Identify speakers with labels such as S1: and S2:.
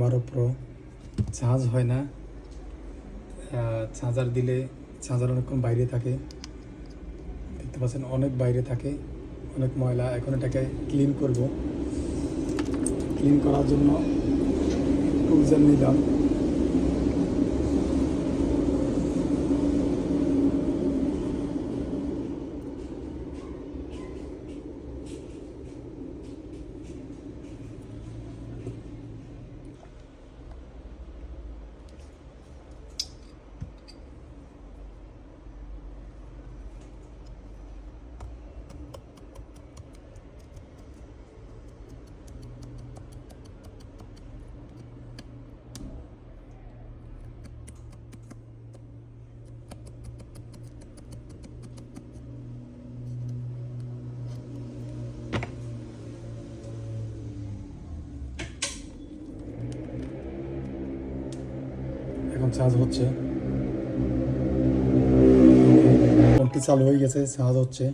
S1: 12 pro charge হয় না, charger দিলে চার্জার অনেকক্ষণ বাইরে থাকে, দেখতে পাচ্ছেন অনেক বাইরে থাকে, অনেক ময়লা। এখন এটাকে ক্লিন করব। ক্লিন করার জন্য টুলজার নিলাম। এখন চার্জ হচ্ছে, ফোনটি চালু হয়ে গেছে, চার্জ হচ্ছে।